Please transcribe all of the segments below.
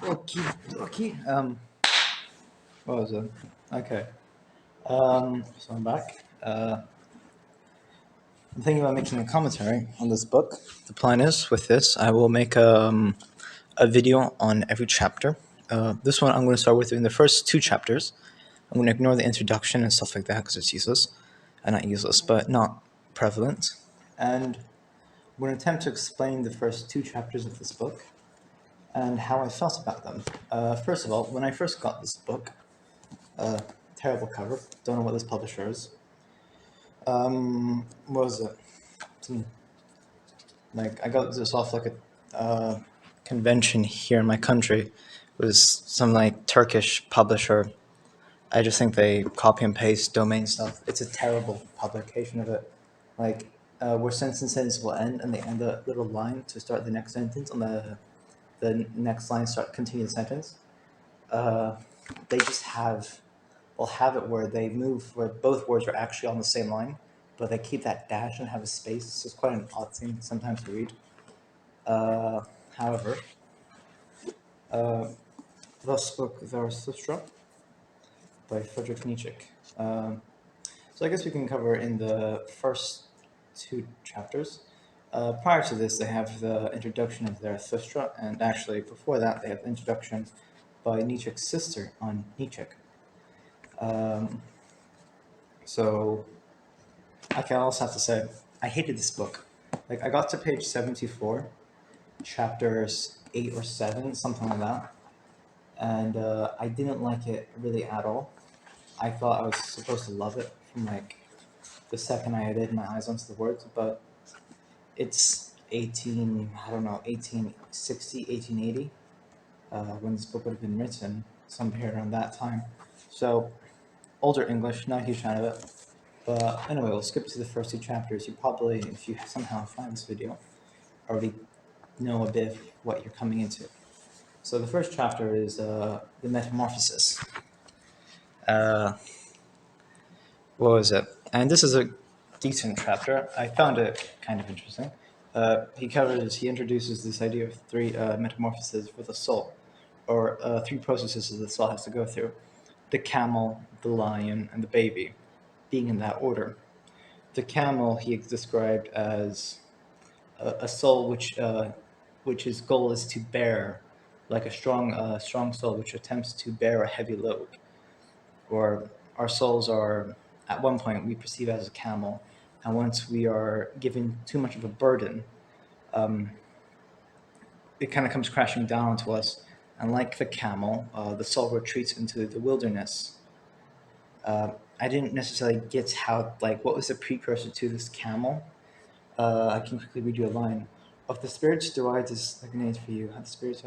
Okay. What was it? Okay. So I'm back. I'm thinking about making a commentary on this book. The plan is, with this, I will make a video on every chapter. This one I'm going to start with in the first two chapters. I'm going to ignore the introduction and stuff like that because it's useless. Not useless, but not prevalent. And I'm going to attempt to explain the first two chapters of this book and how I felt about them. First of all, when I first got this book, terrible cover, don't know what this publisher is. What was it? I got this off like a convention here in my country. It was some like Turkish publisher. I just think they copy and paste domain stuff. It's a terrible publication of it. Where sentences will end and they end a little line to start the next sentence, and the next line continue the sentence. They just will have it where they move where both words are actually on the same line, but they keep that dash and have a space. So it's quite an odd thing sometimes to read. However, thus spoke Zarathustra by Friedrich Nietzsche. So I guess we can cover in the first two chapters. Prior to this, they have the introduction of Zarathustra, and actually before that, they have the introduction by Nietzsche's sister on Nietzsche. So I also have to say, I hated this book. I got to page 74, chapters 8 or 7, something like that, and I didn't like it really at all. I thought I was supposed to love it from the second I laid my eyes onto the words, but it's 1860, 1880, when this book would have been written, some period around that time. So, older English, not a huge fan of it. But anyway, we'll skip to the first two chapters. You probably, if you somehow find this video, already know a bit of what you're coming into. So the first chapter is the Metamorphoses. What was it? And this is a decent chapter. I found it kind of interesting. He introduces this idea of three metamorphoses for the soul, or three processes that the soul has to go through: the camel, the lion, and the baby, being in that order. The camel he described as a soul which his goal is to bear, like a strong soul which attempts to bear a heavy load. Or our souls are, at one point, we perceive as a camel, and once we are given too much of a burden, it kind of comes crashing down to us. And like the camel, the soul retreats into the wilderness. I didn't necessarily get what was the precursor to this camel. I can quickly read you a line. Of the spirits derived is like names for you. The spirits,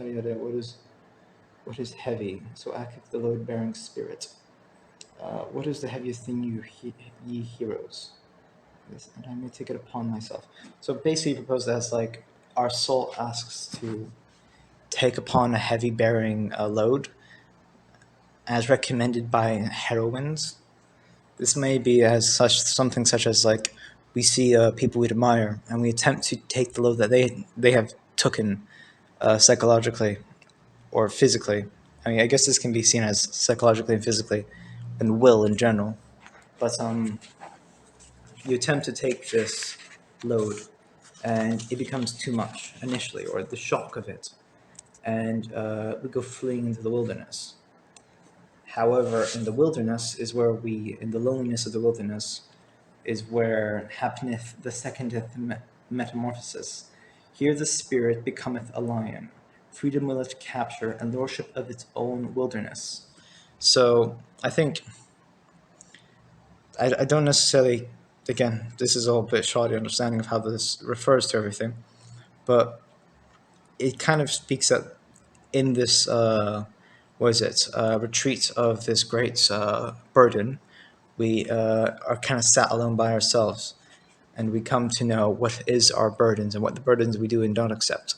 what is heavy? So act the load bearing spirit. What is the heaviest thing ye heroes? Yes, and I may take it upon myself. So basically proposed as our soul asks to take upon a heavy bearing load as recommended by heroines. This may be as something such as we see people we admire and we attempt to take the load that they have taken psychologically or physically. I mean, I guess this can be seen as psychologically and physically, and will in general. But you attempt to take this load, and it becomes too much initially, or the shock of it, and we go fleeing into the wilderness. However, in the loneliness of the wilderness, is where happeneth the secondeth metamorphosis. Here the spirit becometh a lion. Freedom will it capture, and lordship of its own wilderness. So I think I don't necessarily, again, this is all a bit shoddy understanding of how this refers to everything, but it kind of speaks that in this, retreat of this great burden, we are kind of sat alone by ourselves, and we come to know what is our burdens and what the burdens we do and don't accept,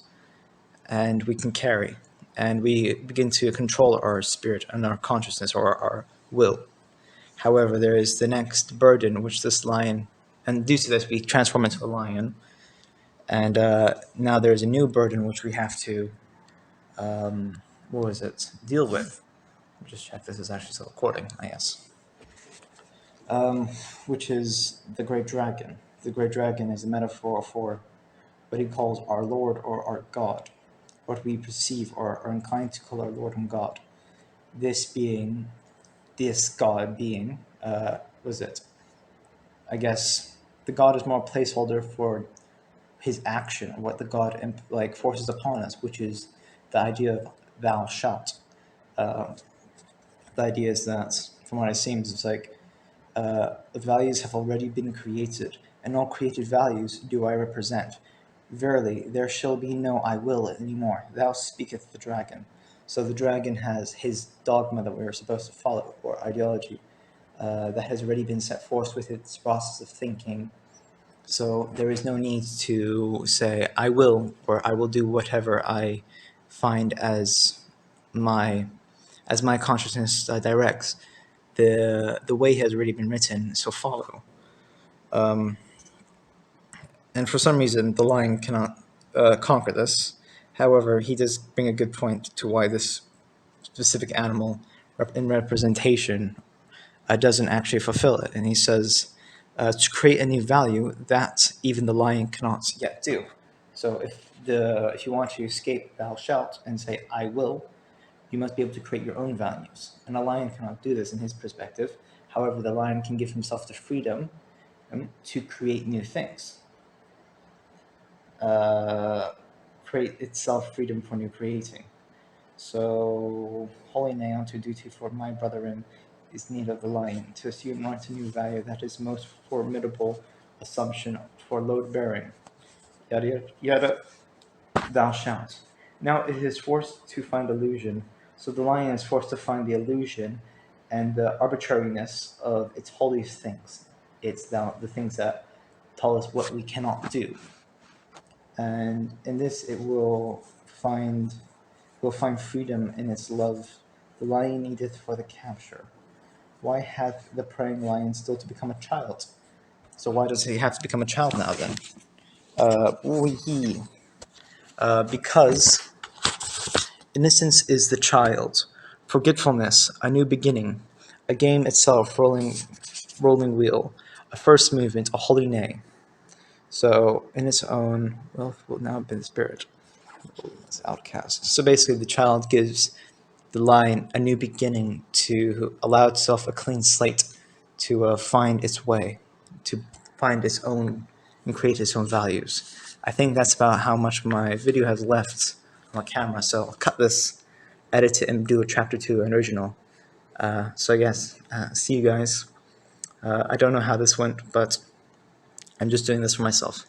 and we can carry, and we begin to control our spirit and our consciousness or our will. However, there is the next burden, which this lion, and due to this, we transform into a lion. And now there's a new burden which we have to what was it, deal with. Just check this is actually still recording, I guess. Which is the great dragon. The great dragon is a metaphor for what he calls our Lord or our God, what we perceive or are inclined to call our Lord and God. This being, this God being, was it? I guess the God is more a placeholder for his action, what the God like forces upon us, which is the idea of thou shalt. Uh, the idea is that, from what it seems, it's like values have already been created, and all created values do I represent. Verily, there shall be no I will anymore. Thou speaketh the dragon. So the dragon has his dogma that we're supposed to follow, or ideology, that has already been set forth with its process of thinking. So there is no need to say I will, or I will do whatever I find my as my consciousness directs. The way has already been written, so follow. And for some reason, the lion cannot conquer this. However, he does bring a good point to why this specific animal in representation doesn't actually fulfill it. And he says to create a new value that even the lion cannot yet do. So if you want to escape thou shalt and say I will, you must be able to create your own values. And a lion cannot do this in his perspective. However, the lion can give himself the freedom to create new things. Create itself freedom for new creating. So, holy nay unto duty for my brethren is need of the lion, to assume not a new value that is most formidable assumption for load bearing. Yada yada yada, thou shalt. Now it is forced to find illusion, so the lion is forced to find the illusion and the arbitrariness of its holiest things. It's the things that tell us what we cannot do. And in this it will find freedom in its love. The lion needeth for the capture. Why hath the preying lion still to become a child? So why does he have to become a child now then? Because innocence is the child, forgetfulness a new beginning, a game itself rolling wheel, a first movement, a holy nay. So in its own, well, will now be the spirit. It's outcast. So basically, the child gives the lion a new beginning to allow itself a clean slate to find its way, to find its own and create its own values. I think that's about how much my video has left on my camera. So I'll cut this, edit it, and do a chapter 2, an original. So yes, see you guys. I don't know how this went, but I'm just doing this for myself.